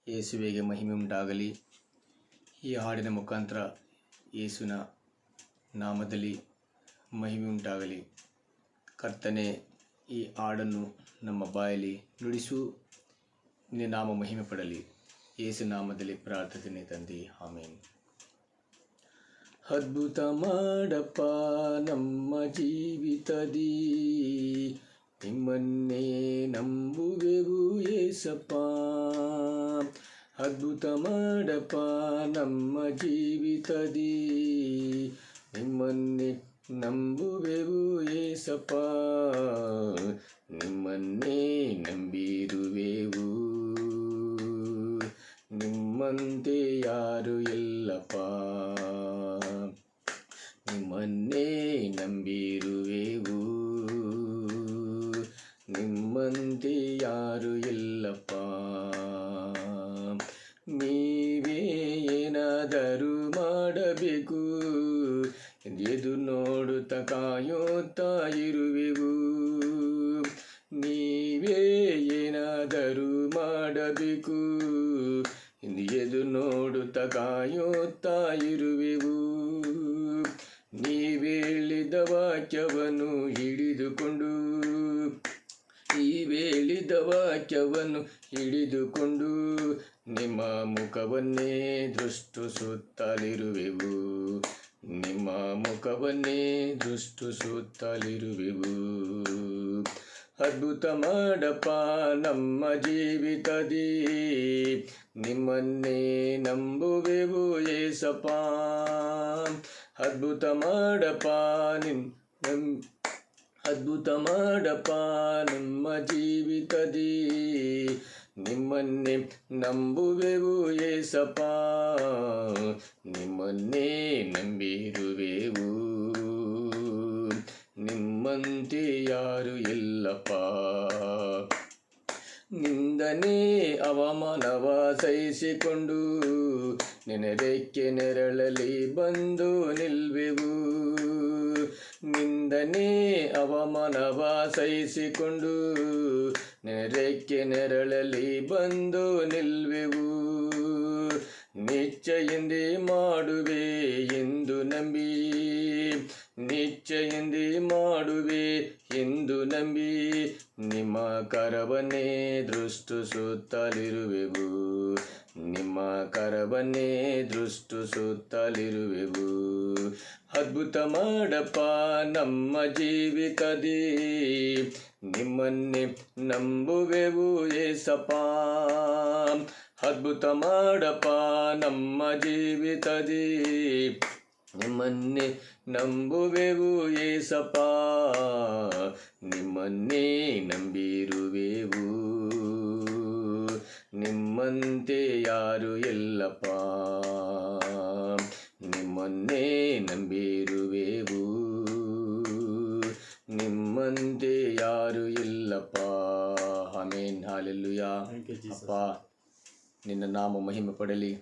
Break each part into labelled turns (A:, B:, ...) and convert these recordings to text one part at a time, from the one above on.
A: ಯೇಸುವಿಗೆ ಮಹಿಮೆ ಉಂಟಾಗಲಿ. ಈ ಹಾಡಿನ ಮುಖಾಂತರ ಯೇಸುವಿನ ನಾಮದಲ್ಲಿ ಮಹಿಮೆ ಉಂಟಾಗಲಿ. ಕರ್ತನೆ, ಈ ಹಾಡನ್ನು ನಮ್ಮ ಬಾಯಲ್ಲಿ ನುಡಿಸು, ನಿನ್ನ ನಾಮ ಮಹಿಮೆ ಪಡಲಿ. ಯೇಸು ನಾಮದಲ್ಲಿ ಪ್ರಾರ್ಥನೆ ತಂದೆ, ಆಮೇನ್. ಅದ್ಭುತ ಮಾಡಪ್ಪ ನಮ್ಮ ಜೀವಿತದಿ, ನಿಮ್ಮನ್ನೇ ನಂಬುವೆವು ಏಸಪ್ಪ. ಅದ್ಭುತ ಮಾಡಪ್ಪ ನಮ್ಮ ಜೀವಿತದಿ, ನಿಮ್ಮನ್ನೇ ನಂಬುವೆವು ಏಸಪ್ಪ. ನಿಮ್ಮನ್ನೇ ನಂಬಿರುವೆವು, ನಿಮ್ಮಂತೆ ಯಾರು ಇಲ್ಲಪ್ಪ. ನಿಮ್ಮನ್ನೇ ನಂಬಿರುವೆವು, ನಿಮ್ಮಂತೆ ಯಾರು ಇಲ್ಲಪ್ಪ. ನೀವೇ ಏನಾದರೂ ಮಾಡಬೇಕು ಎದು ನೋಡುತ್ತಾ ಕಾಯುತ್ತಾ ಇರುವೆವು. ನೀವೇ ಏನಾದರೂ ಮಾಡಬೇಕು ಎದು ನೋಡುತ್ತಾ ಕಾಯುತ್ತಾ ಇರುವೆವು. ನೀವೇಳಿದ ವಾಕ್ಯವನ್ನು ಹಿಡಿದುಕೊಂಡು, ನೀವೇಳಿದ ವಾಕ್ಯವನ್ನು ಹಿಡಿದುಕೊಂಡು, ನಿಮ್ಮ ಮುಖವನ್ನೇ ದೃಷ್ಟಿಸುತ್ತಲಿರುವೆವು. ನಿಮ್ಮ ಮುಖವನ್ನೇ ದೃಷ್ಟಿಸುತ್ತಲಿರುವೆವು. ಅದ್ಭುತ ಮಾಡಪ್ಪ ನಮ್ಮ ಜೀವಿತದಿ, ನಿಮ್ಮನ್ನೇ ನಂಬುವೆವು ಏಸಪ್ಪ. ಅದ್ಭುತ ಮಾಡಪ್ಪ ಅದ್ಭುತ ಮಾಡಪ್ಪ ನಮ್ಮ ಜೀವಿತದಿ, ನಿಮ್ಮನ್ನೇ ನಂಬುವೆವು ಏಸಪ್ಪ. ನಿಮ್ಮನ್ನೇ ನಂಬಿರುವೆವು, ನಿಮ್ಮಂತೆ ಯಾರು ಇಲ್ಲಪ್ಪ. ನಿಂದನೆ ಅವಮಾನವ ಸಹಿಸಿಕೊಂಡು, ನಿನ್ನ ರೆಕ್ಕೆ ನೆರಳಲ್ಲಿ ಬಂದು ನಿಲ್ವೆವು. ನಿಂದನೆ ಅವಮಾನವ ಸಹಿಸಿಕೊಂಡು, ನಿನ್ನ ರೆಕ್ಕೆ ನೆರಳಲ್ಲಿ ಬಂದು ನಿಲ್ವೆವು. ನಿಶ್ಚಯಂದೇ ಮಾಡುವೆ ಎಂದು ನಂಬಿ, ನಿಶ್ಚಯಂದೇ ಮಾಡುವೆ ಎಂದು ನಂಬಿ, ನಿಮ್ಮ ಕರವನ್ನೇ ದೃಷ್ಟಿಸುತ್ತಲಿರುವೆವು. ನಿಮ್ಮ ಕರವನ್ನೇ ದೃಷ್ಟಿಸುತ್ತಲಿರುವೆವು. ಅದ್ಭುತ ಮಾಡಪ್ಪ ನಮ್ಮ ಜೀವಿತದಿ, ನಿಮ್ಮನ್ನೇ ನಂಬುವೆವು ಏಸಪ್ಪ. ಅದ್ಭುತ ಮಾಡಪ್ಪ ನಮ್ಮ ಜೀವಿತದಿ, ನಿಮ್ಮನ್ನೇ ನಂಬುವೆವು ಏಸಪ್ಪ. ನಿಮ್ಮನ್ನೇ ನಂಬಿರುವೆವು, ನಿಮ್ಮಂತೆ ಯಾರು ಇಲ್ಲಪ್ಪ. ನಿಮ್ಮನ್ನೇ ನಂಬಿರುವೆವು, ನಿಮ್ಮಂತೆ ಯಾರು ಇಲ್ಲಪ್ಪ. ಆಮೇನ್, ಹಲ್ಲೆಲೂಯಾ. ಅಪ್ಪ, ನಿನ್ನ ನಾಮ ಮಹಿಮೆ ಪಡಲಿ,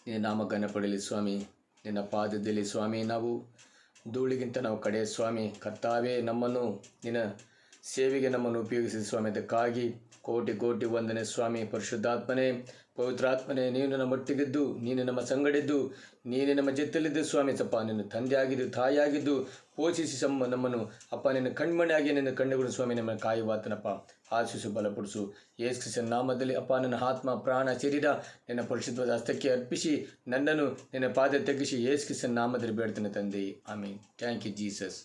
A: ನಿನ್ನ ನಾಮ ಘನ ಪಡಲಿ ಸ್ವಾಮಿ. ನಿನ್ನ ಪಾದದಲ್ಲಿ ಸ್ವಾಮಿ ನಾವು ಧೂಳಿಗಿಂತ ನಾವು ಕಡೆ ಸ್ವಾಮಿ. ಕರ್ತಾವೇ, ನಮ್ಮನ್ನು ನಿನ್ನ ಸೇವೆಗೆ ನಮ್ಮನ್ನು ಉಪಯೋಗಿಸಿದ ಸ್ವಾಮಿ. ಅದಕ್ಕಾಗಿ ಕೋಟಿ ಕೋಟಿ ವಂದನೆ ಸ್ವಾಮಿ. ಪರಿಶುದ್ಧಾತ್ಮನೇ, ಪವಿತ್ರಾತ್ಮನೇ, ನೀನು ನಮ್ಮ ಒಟ್ಟಿಗಿದ್ದು, ನೀನು ನಮ್ಮ ಸಂಗಡಿದ್ದು, ನೀನೇ ನಮ್ಮ ಜೊತೆಯಲ್ಲಿದ್ದು ಸ್ವಾಮಿ. ಸಪ್ಪ, ನಿನ್ನ ತಂದೆ ಆಗಿದ್ದು, ತಾಯಿಯಾಗಿದ್ದು, ಪೋಷಿಸಿ ನಮ್ಮನ್ನು ಅಪ್ಪ ನಿನ್ನ ಕಣ್ಮಣಿಯಾಗಿ ನಿನ್ನ ಕಣ್ಣುಗಳು ಸ್ವಾಮಿ ನಮ್ಮನ್ನು ಕಾಯುವಾತನಪ್ಪ. ಆಶಿಸು, ಬಲಪಡಿಸು. ಯೇಸು ಕ್ರಿಸ್ತನ ನಾಮದಲ್ಲಿ ಅಪ್ಪ ನನ್ನ ಆತ್ಮ ಪ್ರಾಣ ಶರೀರ ನಿನ್ನ ಪರಿಶುದ್ಧವಾದ ಹಸ್ತಕ್ಕೆ ಅರ್ಪಿಸಿ, ನನ್ನನ್ನು ನಿನ್ನ ಪಾದ ತಗ್ಗಿಸಿ ಯೇಸು ಕ್ರಿಸ್ತನ ನಾಮದಲ್ಲಿ ಬೇಡ್ತೇನೆ ತಂದೆ, ಆಮೇನ್. Thank you Jesus.